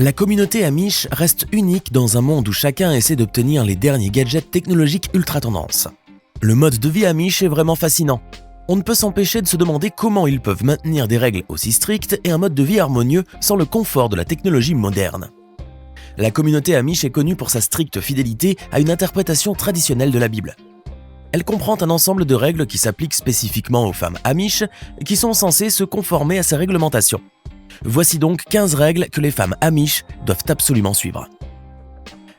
La communauté Amish reste unique dans un monde où chacun essaie d'obtenir les derniers gadgets technologiques ultra tendance. Le mode de vie Amish est vraiment fascinant. On ne peut s'empêcher de se demander comment ils peuvent maintenir des règles aussi strictes et un mode de vie harmonieux sans le confort de la technologie moderne. La communauté Amish est connue pour sa stricte fidélité à une interprétation traditionnelle de la Bible. Elle comprend un ensemble de règles qui s'appliquent spécifiquement aux femmes Amish qui sont censées se conformer à ces réglementations. Voici donc 15 règles que les femmes Amish doivent absolument suivre.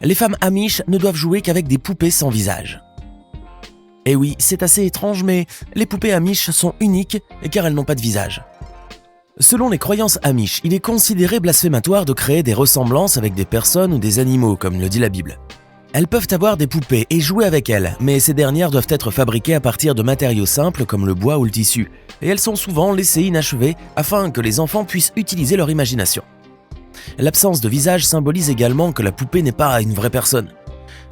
Les femmes Amish ne doivent jouer qu'avec des poupées sans visage. Et oui, c'est assez étrange, mais les poupées Amish sont uniques car elles n'ont pas de visage. Selon les croyances Amish, il est considéré blasphématoire de créer des ressemblances avec des personnes ou des animaux, comme le dit la Bible. Elles peuvent avoir des poupées et jouer avec elles, mais ces dernières doivent être fabriquées à partir de matériaux simples comme le bois ou le tissu, et elles sont souvent laissées inachevées afin que les enfants puissent utiliser leur imagination. L'absence de visage symbolise également que la poupée n'est pas une vraie personne.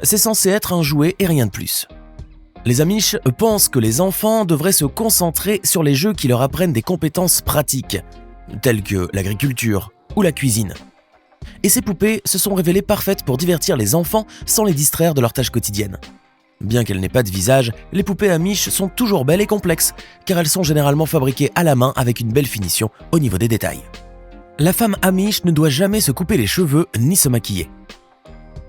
C'est censé être un jouet et rien de plus. Les Amish pensent que les enfants devraient se concentrer sur les jeux qui leur apprennent des compétences pratiques, telles que l'agriculture ou la cuisine. Et ces poupées se sont révélées parfaites pour divertir les enfants sans les distraire de leurs tâches quotidiennes. Bien qu'elles n'aient pas de visage, les poupées Amish sont toujours belles et complexes, car elles sont généralement fabriquées à la main avec une belle finition au niveau des détails. La femme Amish ne doit jamais se couper les cheveux ni se maquiller.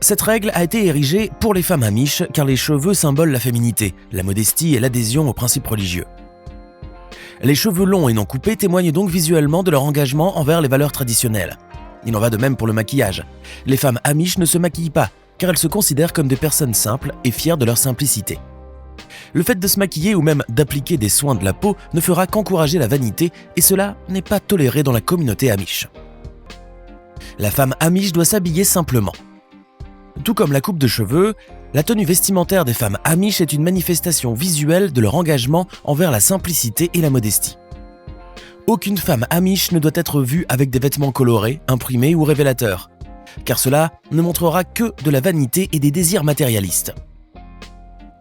Cette règle a été érigée pour les femmes Amish car les cheveux symbolent la féminité, la modestie et l'adhésion aux principes religieux. Les cheveux longs et non coupés témoignent donc visuellement de leur engagement envers les valeurs traditionnelles. Il en va de même pour le maquillage. Les femmes Amish ne se maquillent pas, car elles se considèrent comme des personnes simples et fières de leur simplicité. Le fait de se maquiller ou même d'appliquer des soins de la peau ne fera qu'encourager la vanité, et cela n'est pas toléré dans la communauté Amish. La femme Amish doit s'habiller simplement. Tout comme la coupe de cheveux, la tenue vestimentaire des femmes Amish est une manifestation visuelle de leur engagement envers la simplicité et la modestie. Aucune femme Amish ne doit être vue avec des vêtements colorés, imprimés ou révélateurs, car cela ne montrera que de la vanité et des désirs matérialistes.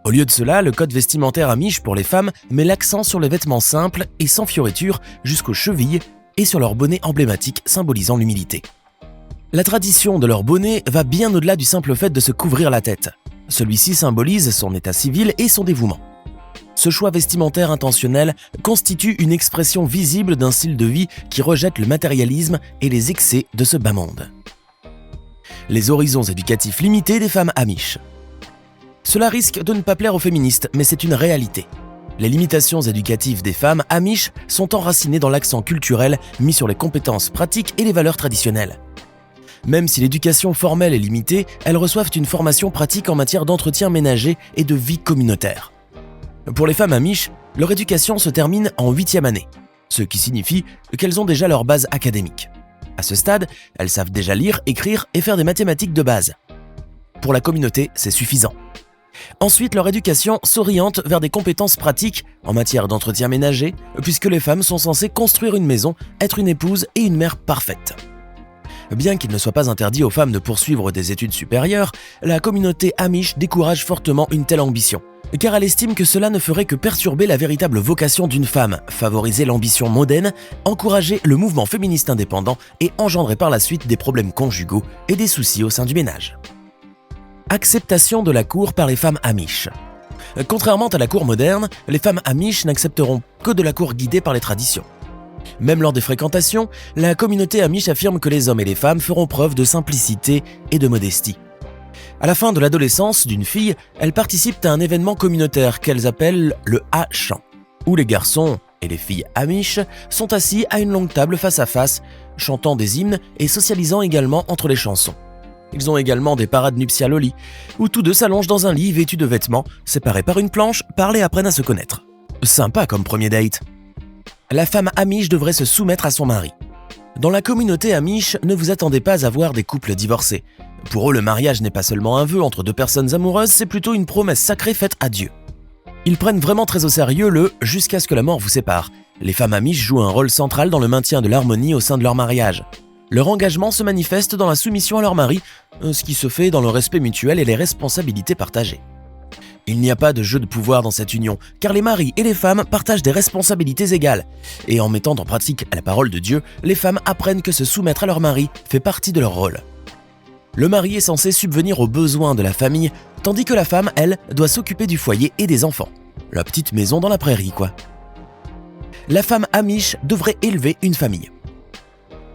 Au lieu de cela, le code vestimentaire Amish pour les femmes met l'accent sur les vêtements simples et sans fioritures jusqu'aux chevilles et sur leur bonnet emblématique symbolisant l'humilité. La tradition de leur bonnet va bien au-delà du simple fait de se couvrir la tête. Celui-ci symbolise son état civil et son dévouement. Ce choix vestimentaire intentionnel constitue une expression visible d'un style de vie qui rejette le matérialisme et les excès de ce bas monde. Les horizons éducatifs limités des femmes Amish. Cela risque de ne pas plaire aux féministes, mais c'est une réalité. Les limitations éducatives des femmes Amish sont enracinées dans l'accent culturel mis sur les compétences pratiques et les valeurs traditionnelles. Même si l'éducation formelle est limitée, elles reçoivent une formation pratique en matière d'entretien ménager et de vie communautaire. Pour les femmes Amish, leur éducation se termine en 8e année, ce qui signifie qu'elles ont déjà leur base académique. À ce stade, elles savent déjà lire, écrire et faire des mathématiques de base. Pour la communauté, c'est suffisant. Ensuite, leur éducation s'oriente vers des compétences pratiques en matière d'entretien ménager, puisque les femmes sont censées construire une maison, être une épouse et une mère parfaite. Bien qu'il ne soit pas interdit aux femmes de poursuivre des études supérieures, la communauté Amish décourage fortement une telle ambition, car elle estime que cela ne ferait que perturber la véritable vocation d'une femme, favoriser l'ambition mondaine, encourager le mouvement féministe indépendant et engendrer par la suite des problèmes conjugaux et des soucis au sein du ménage. Acceptation de la cour par les femmes Amish. Contrairement à la cour moderne, les femmes Amish n'accepteront que de la cour guidée par les traditions. Même lors des fréquentations, la communauté Amish affirme que les hommes et les femmes feront preuve de simplicité et de modestie. À la fin de l'adolescence d'une fille, elles participent à un événement communautaire qu'elles appellent le Ha-Chant, où les garçons et les filles Amish sont assis à une longue table face à face, chantant des hymnes et socialisant également entre les chansons. Ils ont également des parades nuptiales au lit, où tous deux s'allongent dans un lit vêtu de vêtements, séparés par une planche, parlent et apprennent à se connaître. Sympa comme premier date. La femme Amish devrait se soumettre à son mari. Dans la communauté Amish, ne vous attendez pas à voir des couples divorcés. Pour eux, le mariage n'est pas seulement un vœu entre deux personnes amoureuses, c'est plutôt une promesse sacrée faite à Dieu. Ils prennent vraiment très au sérieux le « jusqu'à ce que la mort vous sépare ». Les femmes Amish jouent un rôle central dans le maintien de l'harmonie au sein de leur mariage. Leur engagement se manifeste dans la soumission à leur mari, ce qui se fait dans le respect mutuel et les responsabilités partagées. Il n'y a pas de jeu de pouvoir dans cette union, car les maris et les femmes partagent des responsabilités égales. Et en mettant en pratique la parole de Dieu, les femmes apprennent que se soumettre à leur mari fait partie de leur rôle. Le mari est censé subvenir aux besoins de la famille, tandis que la femme, elle, doit s'occuper du foyer et des enfants. La petite maison dans la prairie, quoi. La femme amish devrait élever une famille.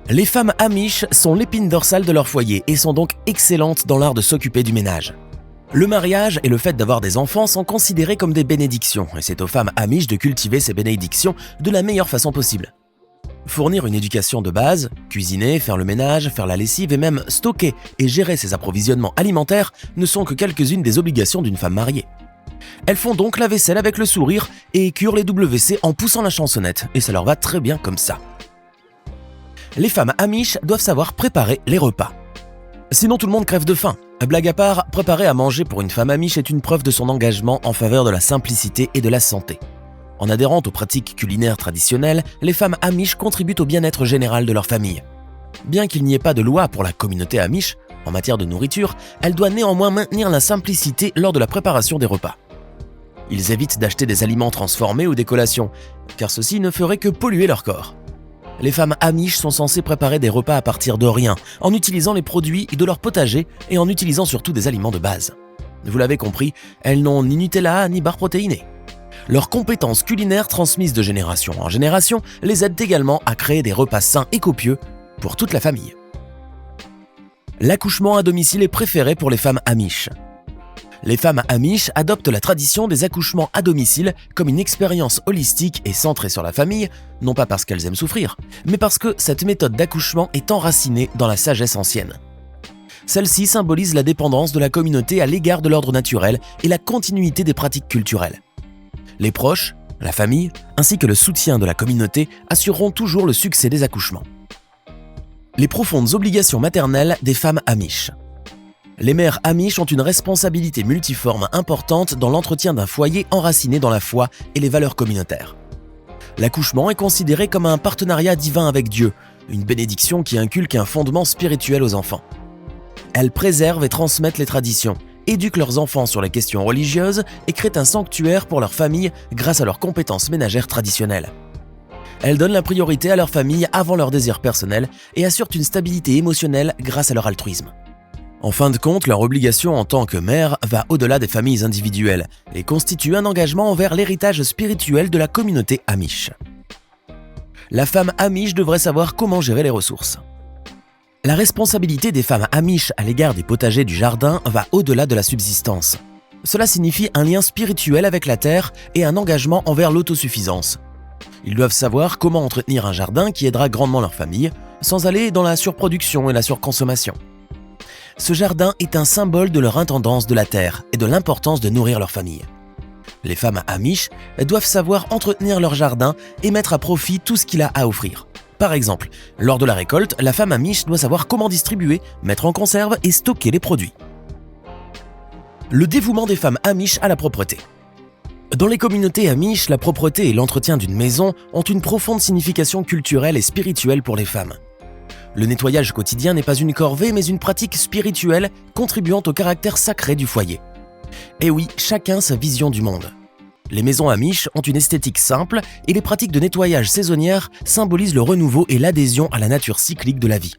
Les femmes amish sont l'épine dorsale de leur foyer et sont donc excellentes dans l'art de s'occuper du ménage. Le mariage et le fait d'avoir des enfants sont considérés comme des bénédictions, et c'est aux femmes amish de cultiver ces bénédictions de la meilleure façon possible. Fournir une éducation de base, cuisiner, faire le ménage, faire la lessive et même stocker et gérer ses approvisionnements alimentaires ne sont que quelques-unes des obligations d'une femme mariée. Elles font donc la vaisselle avec le sourire et écurent les WC en poussant la chansonnette, et ça leur va très bien comme ça. Les femmes amish doivent savoir préparer les repas. Sinon tout le monde crève de faim. Blague à part, préparer à manger pour une femme amish est une preuve de son engagement en faveur de la simplicité et de la santé. En adhérant aux pratiques culinaires traditionnelles, les femmes amish contribuent au bien-être général de leur famille. Bien qu'il n'y ait pas de loi pour la communauté amish, en matière de nourriture, elle doit néanmoins maintenir la simplicité lors de la préparation des repas. Ils évitent d'acheter des aliments transformés ou des collations, car ceci ne ferait que polluer leur corps. Les femmes amish sont censées préparer des repas à partir de rien, en utilisant les produits de leur potager et en utilisant surtout des aliments de base. Vous l'avez compris, elles n'ont ni Nutella ni barres protéinées. Leurs compétences culinaires transmises de génération en génération les aident également à créer des repas sains et copieux pour toute la famille. L'accouchement à domicile est préféré pour les femmes amish. Les femmes amish adoptent la tradition des accouchements à domicile comme une expérience holistique et centrée sur la famille, non pas parce qu'elles aiment souffrir, mais parce que cette méthode d'accouchement est enracinée dans la sagesse ancienne. Celle-ci symbolise la dépendance de la communauté à l'égard de l'ordre naturel et la continuité des pratiques culturelles. Les proches, la famille, ainsi que le soutien de la communauté assureront toujours le succès des accouchements. Les profondes obligations maternelles des femmes amish. Les mères amish ont une responsabilité multiforme importante dans l'entretien d'un foyer enraciné dans la foi et les valeurs communautaires. L'accouchement est considéré comme un partenariat divin avec Dieu, une bénédiction qui inculque un fondement spirituel aux enfants. Elles préservent et transmettent les traditions, éduquent leurs enfants sur les questions religieuses et créent un sanctuaire pour leur famille grâce à leurs compétences ménagères traditionnelles. Elles donnent la priorité à leur famille avant leurs désirs personnels et assurent une stabilité émotionnelle grâce à leur altruisme. En fin de compte, leur obligation en tant que mère va au-delà des familles individuelles et constitue un engagement envers l'héritage spirituel de la communauté amish. La femme amish devrait savoir comment gérer les ressources. La responsabilité des femmes amish à l'égard des potagers du jardin va au-delà de la subsistance. Cela signifie un lien spirituel avec la terre et un engagement envers l'autosuffisance. Ils doivent savoir comment entretenir un jardin qui aidera grandement leur famille, sans aller dans la surproduction et la surconsommation. Ce jardin est un symbole de leur intendance de la terre et de l'importance de nourrir leur famille. Les femmes amish doivent savoir entretenir leur jardin et mettre à profit tout ce qu'il a à offrir. Par exemple, lors de la récolte, la femme amish doit savoir comment distribuer, mettre en conserve et stocker les produits. Le dévouement des femmes amish à la propreté. Dans les communautés amish, la propreté et l'entretien d'une maison ont une profonde signification culturelle et spirituelle pour les femmes. Le nettoyage quotidien n'est pas une corvée, mais une pratique spirituelle contribuant au caractère sacré du foyer. Et oui, chacun sa vision du monde. Les maisons amish ont une esthétique simple et les pratiques de nettoyage saisonnières symbolisent le renouveau et l'adhésion à la nature cyclique de la vie.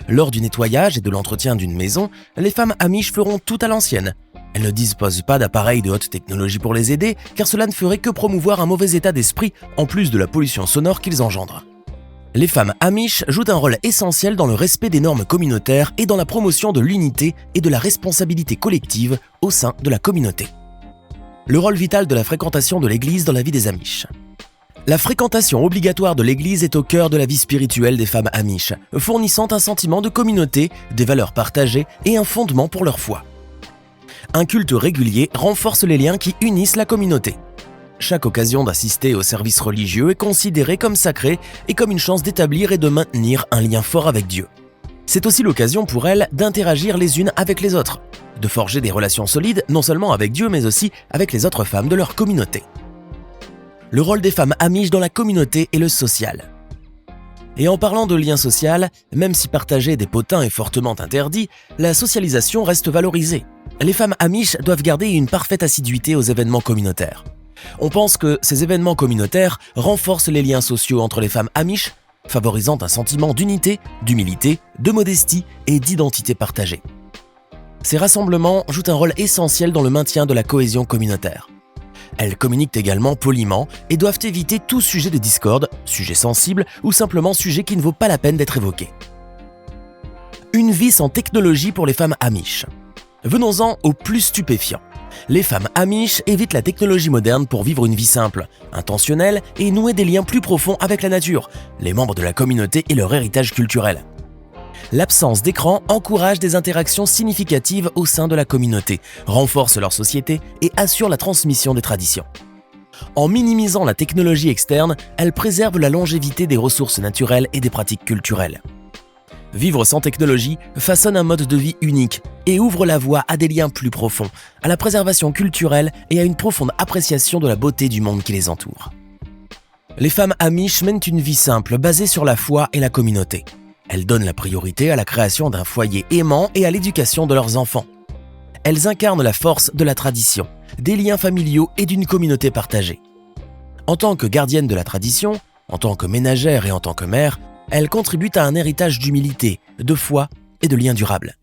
Lors du nettoyage et de l'entretien d'une maison, les femmes amish feront tout à l'ancienne. Elles ne disposent pas d'appareils de haute technologie pour les aider, car cela ne ferait que promouvoir un mauvais état d'esprit en plus de la pollution sonore qu'ils engendrent. Les femmes amish jouent un rôle essentiel dans le respect des normes communautaires et dans la promotion de l'unité et de la responsabilité collective au sein de la communauté. Le rôle vital de la fréquentation de l'église dans la vie des amish. La fréquentation obligatoire de l'église est au cœur de la vie spirituelle des femmes amish, fournissant un sentiment de communauté, des valeurs partagées et un fondement pour leur foi. Un culte régulier renforce les liens qui unissent la communauté. Chaque occasion d'assister au service religieux est considérée comme sacrée et comme une chance d'établir et de maintenir un lien fort avec Dieu. C'est aussi l'occasion pour elles d'interagir les unes avec les autres, de forger des relations solides non seulement avec Dieu mais aussi avec les autres femmes de leur communauté. Le rôle des femmes amish dans la communauté et le social. Et en parlant de lien social, même si partager des potins est fortement interdit, la socialisation reste valorisée. Les femmes amish doivent garder une parfaite assiduité aux événements communautaires. On pense que ces événements communautaires renforcent les liens sociaux entre les femmes amish, favorisant un sentiment d'unité, d'humilité, de modestie et d'identité partagée. Ces rassemblements jouent un rôle essentiel dans le maintien de la cohésion communautaire. Elles communiquent également poliment et doivent éviter tout sujet de discorde, sujet sensible ou simplement sujet qui ne vaut pas la peine d'être évoqué. Une vie sans technologie pour les femmes amish. Venons-en au plus stupéfiant. Les femmes amish évitent la technologie moderne pour vivre une vie simple, intentionnelle et nouer des liens plus profonds avec la nature, les membres de la communauté et leur héritage culturel. L'absence d'écran encourage des interactions significatives au sein de la communauté, renforce leur société et assure la transmission des traditions. En minimisant la technologie externe, elles préservent la longévité des ressources naturelles et des pratiques culturelles. Vivre sans technologie façonne un mode de vie unique et ouvre la voie à des liens plus profonds, à la préservation culturelle et à une profonde appréciation de la beauté du monde qui les entoure. Les femmes amish mènent une vie simple basée sur la foi et la communauté. Elles donnent la priorité à la création d'un foyer aimant et à l'éducation de leurs enfants. Elles incarnent la force de la tradition, des liens familiaux et d'une communauté partagée. En tant que gardiennes de la tradition, en tant que ménagères et en tant que mères, elles contribuent à un héritage d'humilité, de foi et de liens durables.